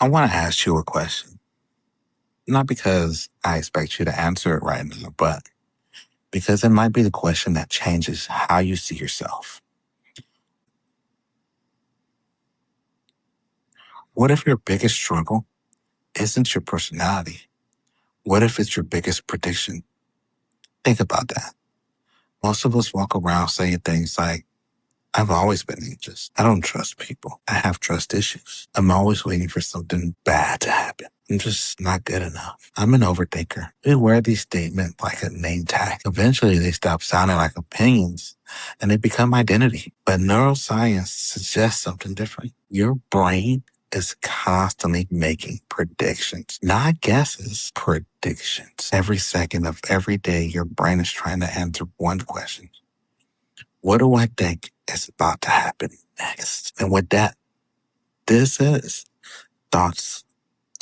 I want to ask you a question. Not because I expect you to answer it right now, but because it might be the question that changes how you see yourself. What if your biggest struggle isn't your personality? What if it's your biggest prediction? Think about that. Most of us walk around saying things like, I've always been anxious. I don't trust people. I have trust issues. I'm always waiting for something bad to happen. I'm just not good enough. I'm an overthinker. We wear these statements like a name tag. Eventually, they stop sounding like opinions and they become identity. But neuroscience suggests something different. Your brain is constantly making predictions, not guesses, predictions. Every second of every day, your brain is trying to answer one question. What do I think is about to happen next? And with that, this is Thoughts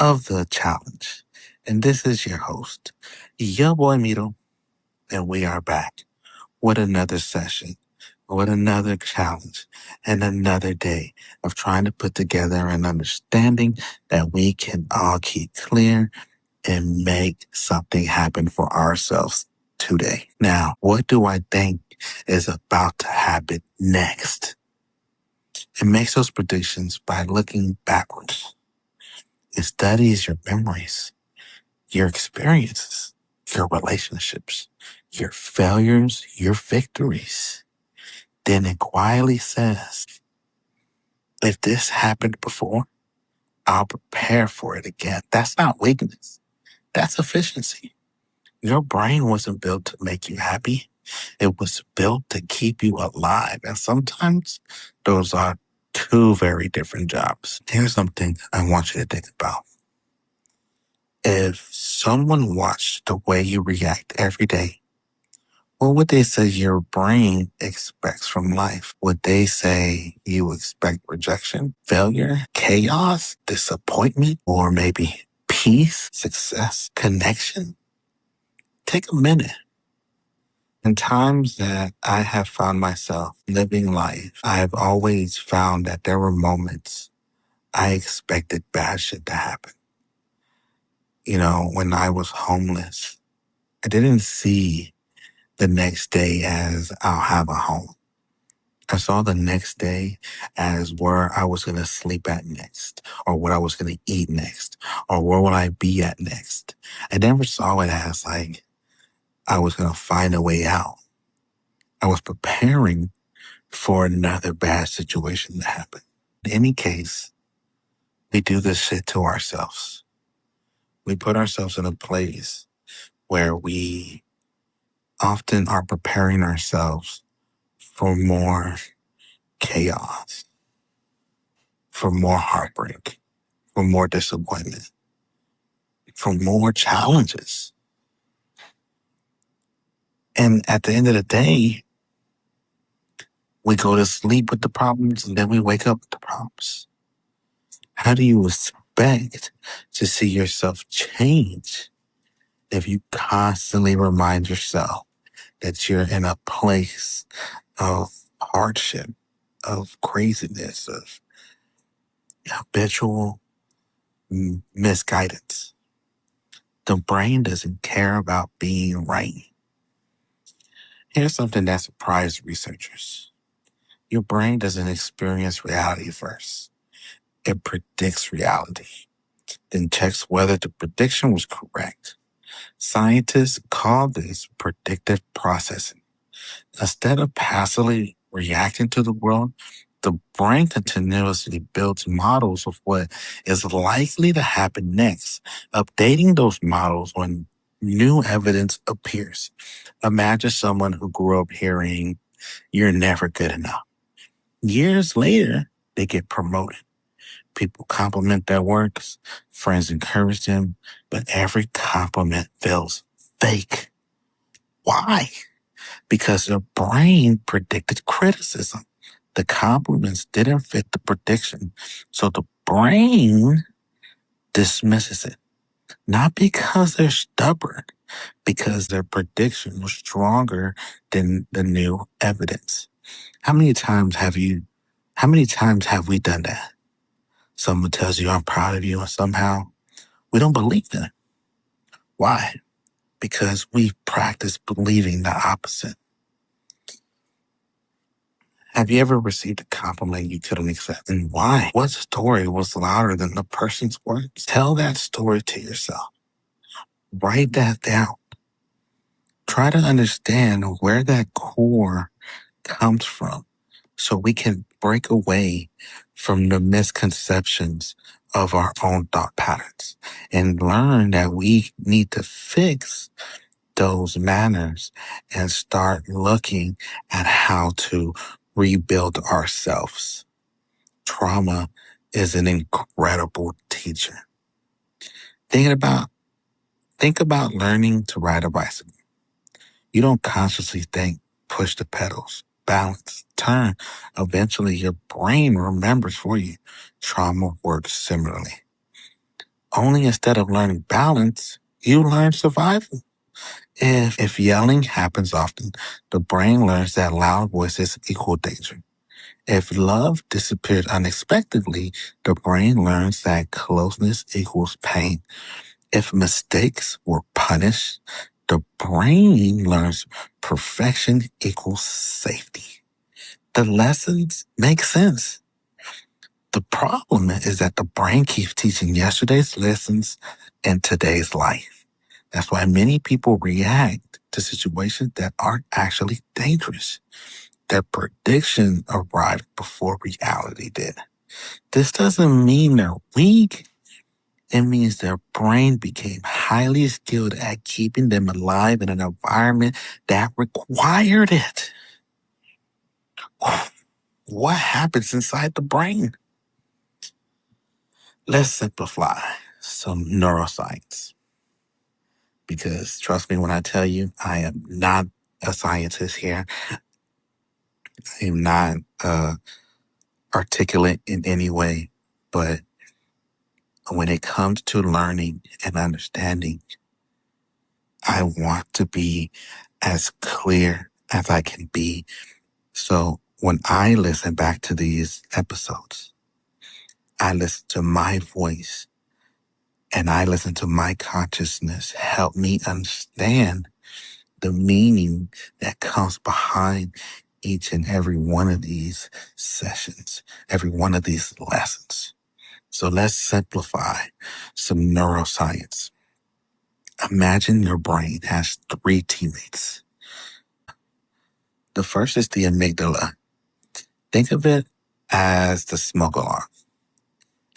of the Challenge. And this is your host, your boy Mito, and we are back with another session, with another challenge, and another day of trying to put together an understanding that we can all keep clear and make something happen for ourselves today. Now, what do I think is about to happen next? It makes those predictions by looking backwards. It studies your memories, your experiences, your relationships, your failures, your victories. Then it quietly says, if this happened before, I'll prepare for it again. That's not weakness. That's efficiency. Your brain wasn't built to make you happy. It was built to keep you alive. And sometimes those are two very different jobs. Here's something I want you to think about. If someone watched the way you react every day, what would they say your brain expects from life? Would they say you expect rejection, failure, chaos, disappointment, or maybe peace, success, connection? Take a minute. In times that I have found myself living life, I have always found that there were moments I expected bad shit to happen. When I was homeless, I didn't see the next day as I'll have a home. I saw the next day as where I was going to sleep at next, or what I was going to eat next, or where would I be at next. I never saw it as like I was going to find a way out. I was preparing for another bad situation to happen. In any case, we do this shit to ourselves. We put ourselves in a place where we often are preparing ourselves for more chaos, for more heartbreak, for more disappointment, for more challenges. And at the end of the day, we go to sleep with the problems and then we wake up with the problems. How do you expect to see yourself change if you constantly remind yourself that you're in a place of hardship, of craziness, of habitual misguidance? The brain doesn't care about being right. Here's something that surprised researchers. Your brain doesn't experience reality first. It predicts reality, then checks whether the prediction was correct. Scientists call this predictive processing. Instead of passively reacting to the world, the brain continuously builds models of what is likely to happen next, updating those models when new evidence appears. Imagine someone who grew up hearing, you're never good enough. Years later, they get promoted. People compliment their works, friends encourage them, but every compliment feels fake. Why? Because their brain predicted criticism. The compliments didn't fit the prediction. So the brain dismisses it. Not because they're stubborn, because their prediction was stronger than the new evidence. How many times have we done that? Someone tells you, I'm proud of you, and somehow we don't believe them. Why? Because we practice believing the opposite. Have you ever received a compliment you couldn't accept? And why? What story was louder than the person's words? Tell that story to yourself. Write that down. Try to understand where that core comes from so we can break away from the misconceptions of our own thought patterns and learn that we need to fix those manners and start looking at how to rebuild ourselves. Trauma is an incredible teacher. Think about think about learning to ride a bicycle. You don't consciously think, push the pedals, balance, turn. Eventually your brain remembers for you. Trauma works similarly. Only instead of learning balance, you learn survival. If yelling happens often, the brain learns that loud voices equal danger. If love disappears unexpectedly, the brain learns that closeness equals pain. If mistakes were punished, the brain learns perfection equals safety. The lessons make sense. The problem is that the brain keeps teaching yesterday's lessons in today's life. That's why many people react to situations that aren't actually dangerous. Their prediction arrived before reality did. This doesn't mean they're weak. It means their brain became highly skilled at keeping them alive in an environment that required it. What happens inside the brain? Let's simplify some neuroscience. Because trust me when I tell you, I am not a scientist here. I am not articulate in any way. But when it comes to learning and understanding, I want to be as clear as I can be. So when I listen back to these episodes, I listen to my voice and I listen to my consciousness help me understand the meaning that comes behind each and every one of these sessions, every one of these lessons. So let's simplify some neuroscience. Imagine your brain has three teammates. The first is the amygdala. Think of it as the smoke alarm.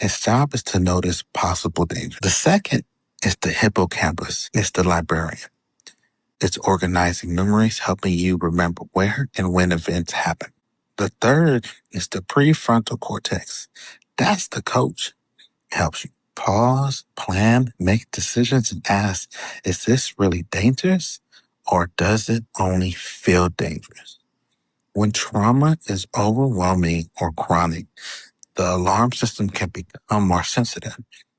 Its job is to notice possible danger. The second is the hippocampus. It's the librarian. It's organizing memories, helping you remember where and when events happen. The third is the prefrontal cortex. That's the coach. It helps you pause, plan, make decisions, and ask, is this really dangerous or does it only feel dangerous? When trauma is overwhelming or chronic, the alarm system can become more sensitive,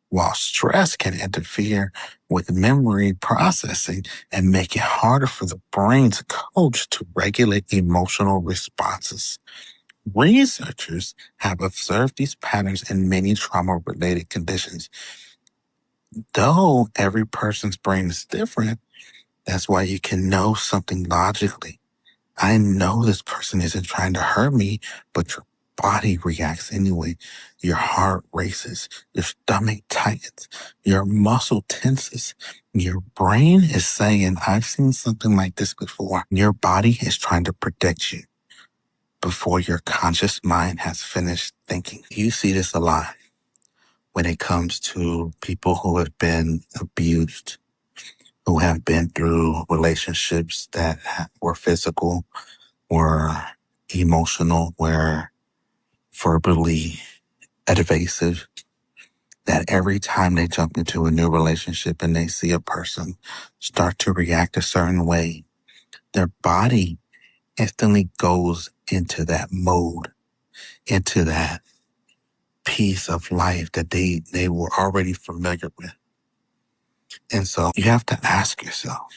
while stress can interfere with memory processing and make it harder for the brain's coach to regulate emotional responses. Researchers have observed these patterns in many trauma-related conditions. Though every person's brain is different, that's why you can know something logically. I know this person isn't trying to hurt me, but your body reacts anyway. Your heart races, your stomach tightens, your muscle tenses. Your brain is saying, I've seen something like this before. Your body is trying to protect you before your conscious mind has finished thinking. You see this a lot when it comes to people who have been abused, who have been through relationships that were physical, were emotional, were verbally evasive, that every time they jump into a new relationship and they see a person start to react a certain way, their body instantly goes into that mode, into that piece of life that they were already familiar with. And so you have to ask yourself,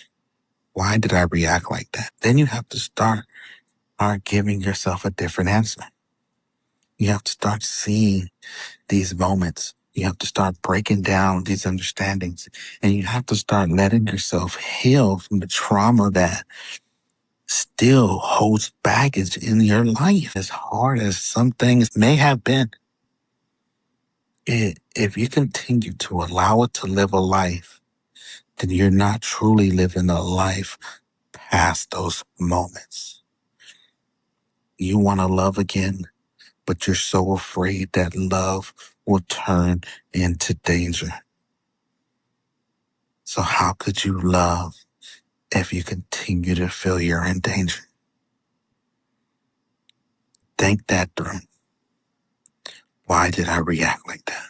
why did I react like that? Then you have to start giving yourself a different answer. You have to start seeing these moments. You have to start breaking down these understandings, and you have to start letting yourself heal from the trauma that still holds baggage in your life. As hard as some things may have been, if you continue to allow it to live a life, then you're not truly living a life past those moments. You want to love again, but you're so afraid that love will turn into danger. So how could you love if you continue to feel you're in danger? Think that through. Why did I react like that?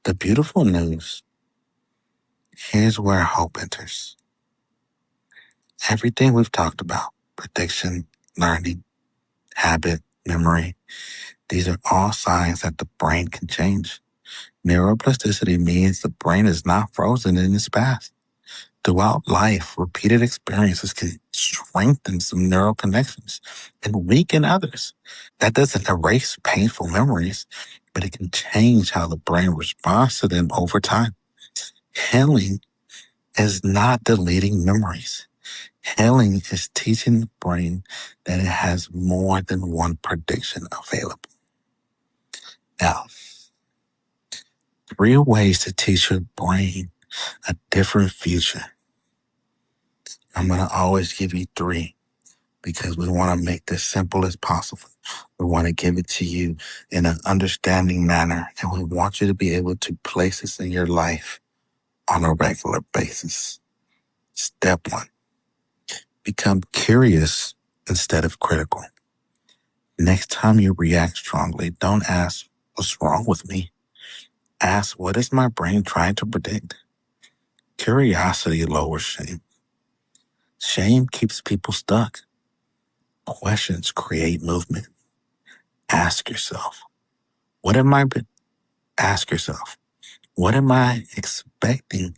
The beautiful news, here's where hope enters. Everything we've talked about, prediction, learning, habit, memory, these are all signs that the brain can change. Neuroplasticity means the brain is not frozen in its past. Throughout life, repeated experiences can strengthen some neural connections and weaken others. That doesn't erase painful memories, but it can change how the brain responds to them over time. Healing is not deleting memories. Healing is teaching the brain that it has more than one prediction available. Now, 3 ways to teach your brain a different future. I'm going to always give you 3 because we want to make this simple as possible. We want to give it to you in an understanding manner, and we want you to be able to place this in your life on a regular basis. Step 1, become curious instead of critical. Next time you react strongly, don't ask, what's wrong with me? Ask, what is my brain trying to predict? Curiosity lowers shame. Shame keeps people stuck. Questions create movement. Ask yourself, what am I, ask yourself, what am I expecting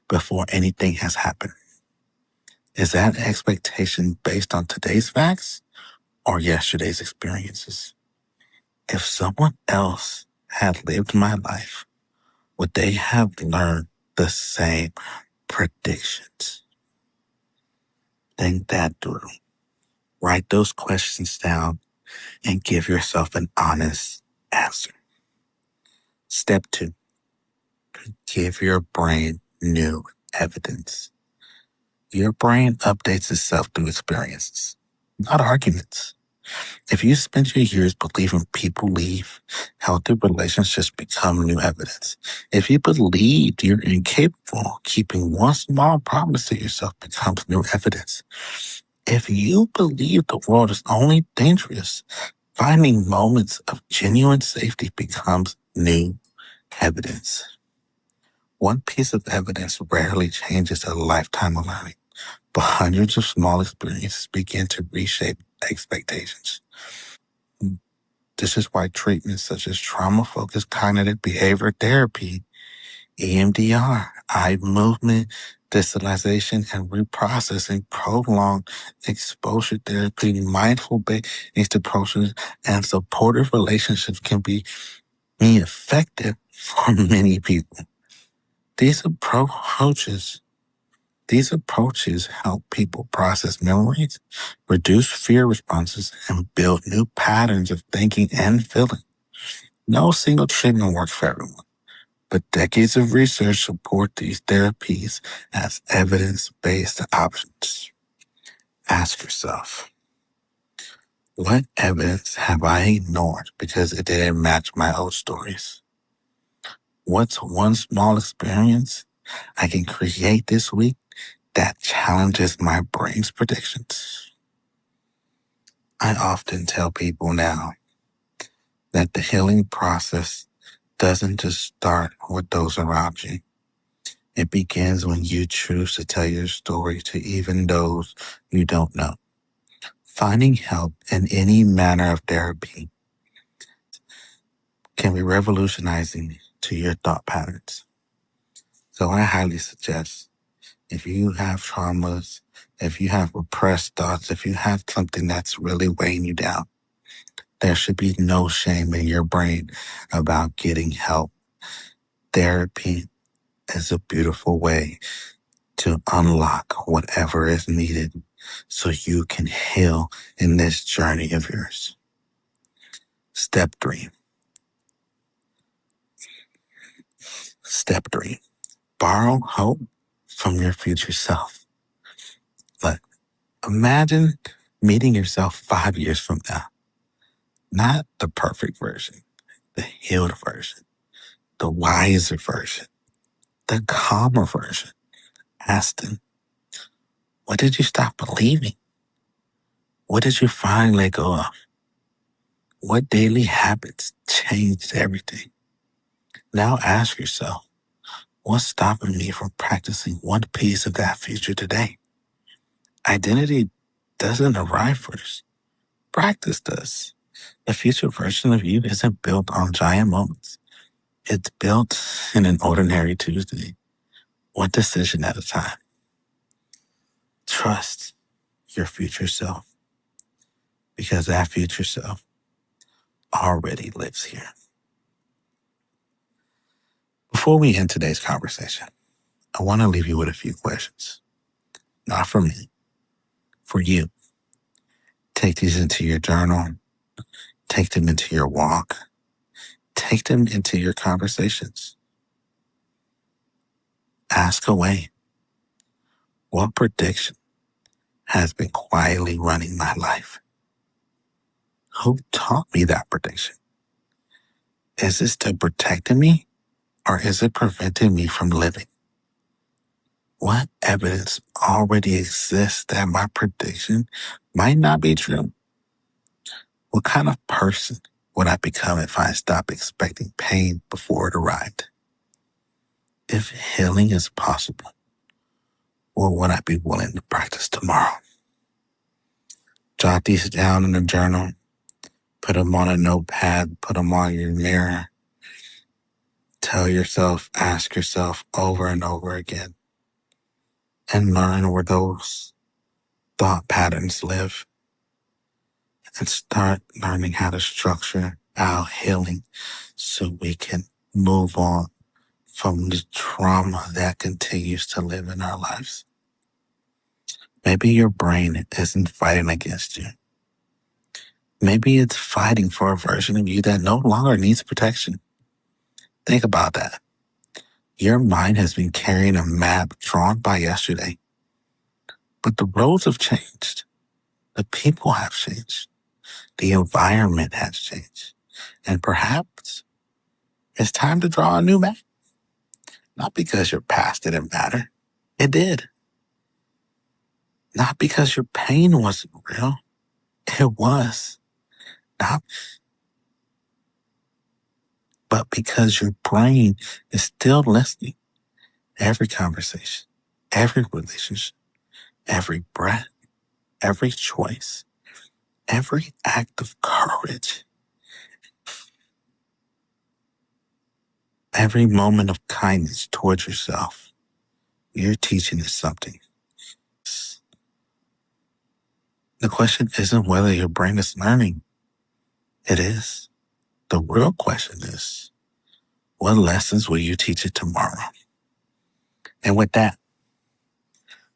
before anything has happened? Is that expectation based on today's facts or yesterday's experiences? If someone else had lived my life, would they have learned the same predictions? Think that through. Write those questions down and give yourself an honest answer. Step 2, give your brain new evidence. Your brain updates itself through experiences, not arguments. If you spend your years believing people leave, healthy relationships become new evidence. If you believed you're incapable, keeping one small promise to yourself becomes new evidence. If you believe the world is only dangerous, finding moments of genuine safety becomes new evidence. One piece of evidence rarely changes a lifetime of learning, but hundreds of small experiences begin to reshape expectations. This is why treatments such as trauma-focused cognitive behavior therapy, EMDR, eye movement, digitalization, and reprocessing, prolonged exposure therapy, mindful-based approaches, and supportive relationships can be effective for many people. These approaches These approaches help people process memories, reduce fear responses, and build new patterns of thinking and feeling. No single treatment works for everyone, but decades of research support these therapies as evidence-based options. Ask yourself, what evidence have I ignored because it didn't match my old stories? What's one small experience I can create this week that challenges my brain's predictions? I often tell people now that the healing process doesn't just start with those around you. It begins when you choose to tell your story to even those you don't know. Finding help in any manner of therapy can be revolutionizing to your thought patterns. So I highly suggest, if you have traumas, if you have repressed thoughts, if you have something that's really weighing you down, There should be no shame in your brain about getting help. Therapy is a beautiful way to unlock whatever is needed so you can heal in this journey of yours. Step three. Step three. Borrow hope from your future self. Look, imagine meeting yourself 5 years from now. Not the perfect version, the healed version, the wiser version, the calmer version. Ask them, what did you stop believing? What did you finally let go of? What daily habits changed everything? Now ask yourself, what's stopping me from practicing one piece of that future today? Identity doesn't arrive first. Practice does. The future version of you isn't built on giant moments. It's built in an ordinary Tuesday, one decision at a time. Trust your future self because that future self already lives here. Before we end today's conversation, I want to leave you with a few questions. Not for me, for you. Take these into your journal. Take them into your walk. Take them into your conversations. Ask away, what prediction has been quietly running my life? Who taught me that prediction? Is it still protecting me or is it preventing me from living? What evidence already exists that my prediction might not be true? What kind of person would I become if I stopped expecting pain before it arrived? If healing is possible, what would I be willing to practice tomorrow? Jot these down in a journal, put them on a notepad, put them on your mirror. Tell yourself, ask yourself over and over again, and learn where those thought patterns live and start learning how to structure our healing so we can move on from the trauma that continues to live in our lives. Maybe your brain isn't fighting against you. Maybe it's fighting for a version of you that no longer needs protection. Think about that. Your mind has been carrying a map drawn by yesterday, but the roads have changed. The people have changed. The environment has changed. And perhaps it's time to draw a new map. Not because your past didn't matter. It did. Not because your pain wasn't real. It was. Not, but because your brain is still listening. Every conversation, every relationship, every breath, every choice, every act of courage, every moment of kindness towards yourself, you're teaching us something. The question isn't whether your brain is learning. It is. The real question is, what lessons will you teach it tomorrow? And with that,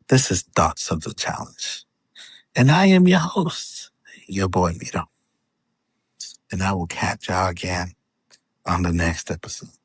this is Thoughts of the Challenge. And I am your host, your boy Mito. And I will catch y'all again on the next episode.